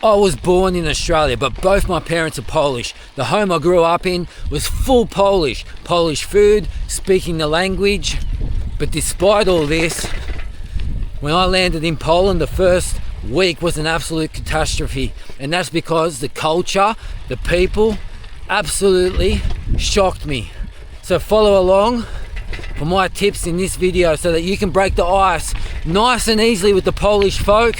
I was born in Australia, but both my parents are Polish. The home I grew up in was full Polish. Polish food, speaking the language. But despite all this, when I landed in Poland, the first week was an absolute catastrophe. And that's because the culture, the people, absolutely shocked me. So follow along for my tips in this video so that you can break the ice nice and easily with the Polish folk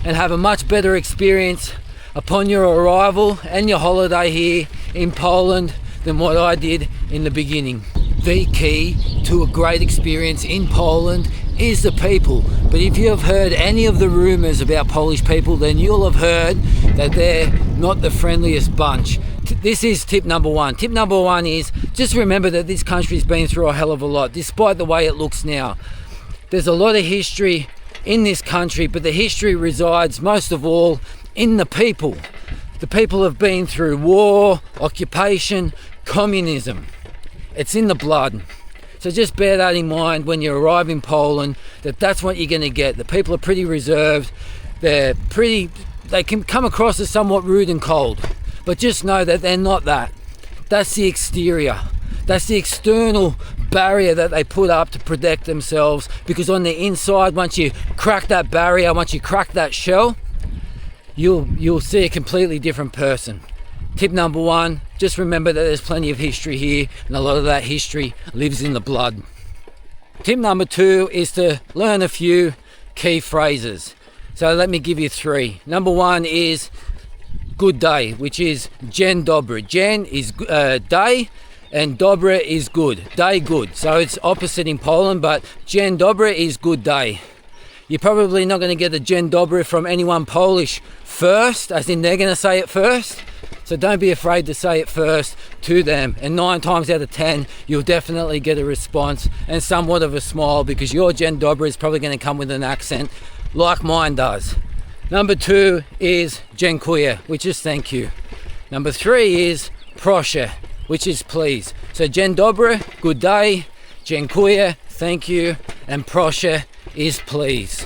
and have a much better experience upon your arrival and your holiday here in Poland than what I did in the beginning. The key to a great experience in Poland is the people. But if you have heard any of the rumors about Polish people, then you'll have heard that they're not the friendliest bunch. This is tip number one. Tip number one is just remember that this country's been through a hell of a lot, despite the way it looks now. There's a lot of history in this country, but the history resides most of all in the people. The people have been through war, occupation, communism. It's in the blood. So just bear that in mind when you arrive in Poland, that's what you're going to get. The people are pretty reserved. They can come across as somewhat rude and cold, but just know that they're not that. That's the exterior. That's the external barrier that they put up to protect themselves, because on the inside, once you crack that barrier, once you crack that shell, you'll see a completely different person. Tip number one, just remember that there's plenty of history here, and a lot of that history lives in the blood. Tip number two is to learn a few key phrases. So let me give you three. Number one is good day, which is dzień dobry. Dzień is day, and dobre is good. Day, good. So it's opposite in Poland, but dzień dobry is good day. You're probably not going to get a dzień dobry from anyone Polish first, as in they're going to say it first. So don't be afraid to say it first to them. And 9 times out of 10, you'll definitely get a response and somewhat of a smile, because your dzień dobry is probably going to come with an accent like mine does. Number two is dziękuję, which is thank you. Number three is proszę, which is please. So dzień dobry, good day, dziękuję, thank you, and proszę is please.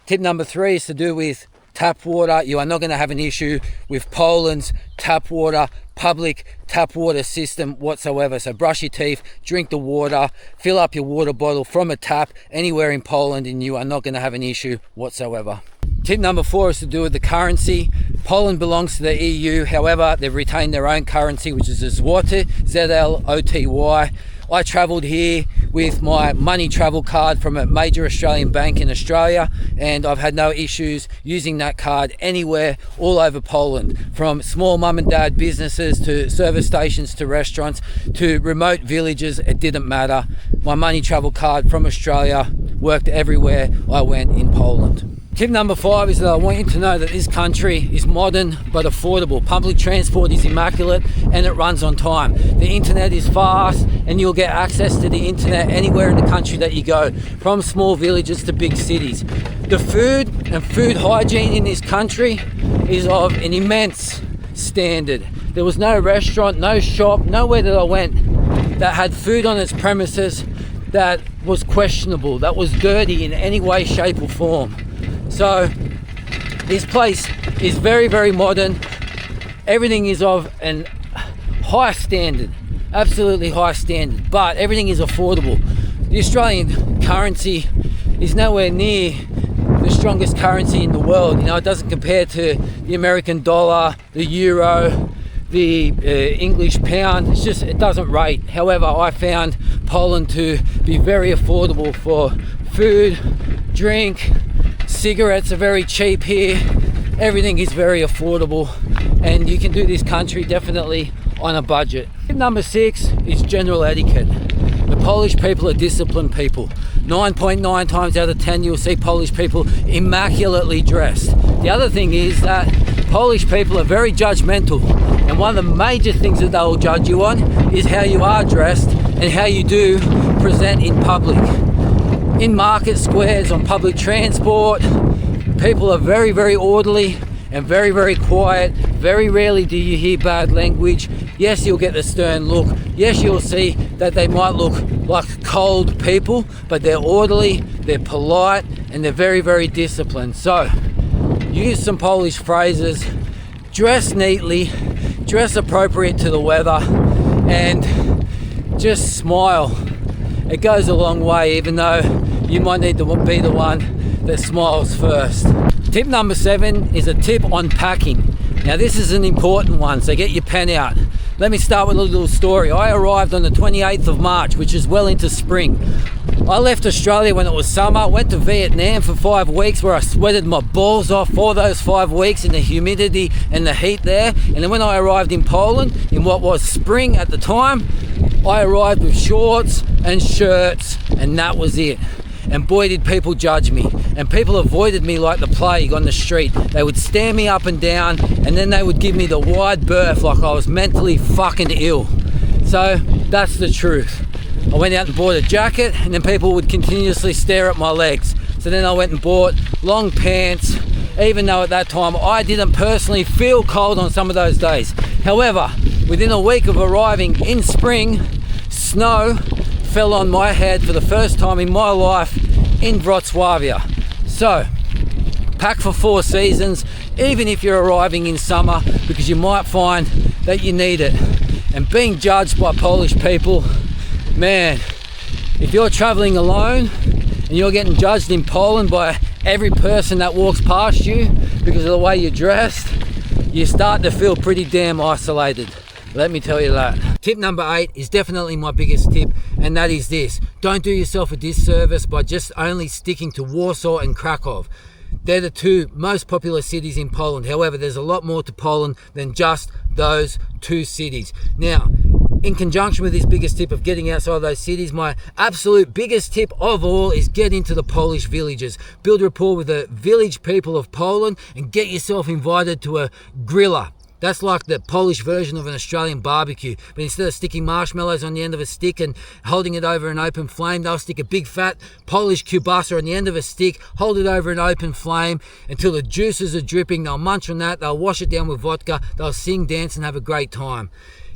Tip number three is to do with tap water. You are not going to have an issue with Poland's tap water, public tap water system whatsoever. So brush your teeth, drink the water, fill up your water bottle from a tap anywhere in Poland, and you are not going to have an issue whatsoever. Tip number four is to do with the currency. Poland belongs to the EU, however, they've retained their own currency, which is the zloty, Z-L-O-T-Y. I travelled here with my money travel card from a major Australian bank in Australia, and I've had no issues using that card anywhere all over Poland, from small mum and dad businesses to service stations to restaurants to remote villages. It didn't matter. My money travel card from Australia worked everywhere I went in Poland. Tip number five is that I want you to know that this country is modern but affordable. Public transport is immaculate and it runs on time. The internet is fast and you'll get access to the internet anywhere in the country that you go, from small villages to big cities. The food and food hygiene in this country is of an immense standard. There was no restaurant, no shop, nowhere that I went that had food on its premises that was questionable, that was dirty in any way, shape or form. So this place is very, very modern. Everything is of an high standard, absolutely high standard, but everything is affordable. The Australian currency is nowhere near the strongest currency in the world. You know, it doesn't compare to the American dollar, the euro, the English pound. It doesn't rate. However, I found Poland to be very affordable for food, drink. Cigarettes are very cheap here. Everything is very affordable, and you can do this country definitely on a budget. Tip number 6 is general etiquette. The Polish people are disciplined people. 9.9 times out of 10 you'll see Polish people immaculately dressed. The other thing is that Polish people are very judgmental, and one of the major things that they'll judge you on is how you are dressed and how you do present in public. In market squares, on public transport, people are very, very orderly and very, very quiet. Very rarely do you hear bad language. Yes, you'll get the stern look. Yes, you'll see that they might look like cold people, but they're orderly, they're polite, and they're very, very disciplined. So use some Polish phrases, dress neatly, dress appropriate to the weather, and just smile. It goes a long way, even though you might need to be the one that smiles first. Tip number 7 is a tip on packing. Now this is an important one, so get your pen out. Let me start with a little story. I arrived on the 28th of March, which is well into spring. I left Australia when it was summer, went to Vietnam for 5 weeks where I sweated my balls off for those 5 weeks in the humidity and the heat there. And then when I arrived in Poland, in what was spring at the time, I arrived with shorts and shirts, and that was it. And boy did people judge me, and people avoided me like the plague on the street. They would stare me up and down, and then they would give me the wide berth like I was mentally fucking ill. So that's the truth. I went out and bought a jacket, and then people would continuously stare at my legs. So then I went and bought long pants, even though at that time I didn't personally feel cold on some of those days. However, within a week of arriving in spring, snow fell on my head for the first time in my life in Wrocławia. So, pack for 4 seasons, even if you're arriving in summer, because you might find that you need it. And being judged by Polish people, man, if you're traveling alone and you're getting judged in Poland by every person that walks past you because of the way you're dressed, you start to feel pretty damn isolated. Let me tell you that. Tip number 8 is definitely my biggest tip, and that is this. Don't do yourself a disservice by just only sticking to Warsaw and Kraków. They're the 2 most popular cities in Poland. However, there's a lot more to Poland than just those 2 cities. Now, in conjunction with this biggest tip of getting outside those cities, my absolute biggest tip of all is get into the Polish villages. Build rapport with the village people of Poland and get yourself invited to a grilla. That's like the Polish version of an Australian barbecue. But instead of sticking marshmallows on the end of a stick and holding it over an open flame, they'll stick a big fat Polish kielbasa on the end of a stick, hold it over an open flame until the juices are dripping. They'll munch on that, they'll wash it down with vodka, they'll sing, dance and have a great time.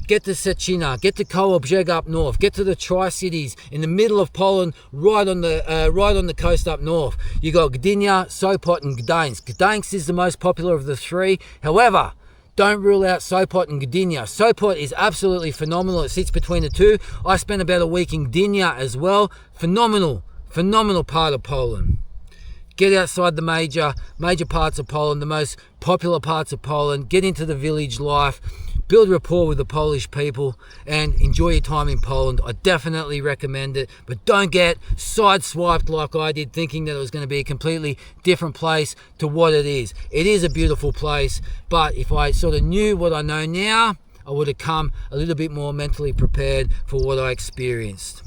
Get to Szczecina, get to Kołobrzeg up north, get to the Tri-Cities in the middle of Poland, right on the coast up north. You got Gdynia, Sopot and Gdańsk. Gdańsk is the most popular of the 3. However, don't rule out Sopot and Gdynia. Sopot is absolutely phenomenal. It sits between the 2. I spent about a week in Gdynia as well. Phenomenal part of Poland. Get outside the major parts of Poland, the most popular parts of Poland. Get into the village life. Build rapport with the Polish people and enjoy your time in Poland. I definitely recommend it, but don't get sideswiped like I did, thinking that it was going to be a completely different place to what it is. It is a beautiful place, but if I sort of knew what I know now, I would have come a little bit more mentally prepared for what I experienced.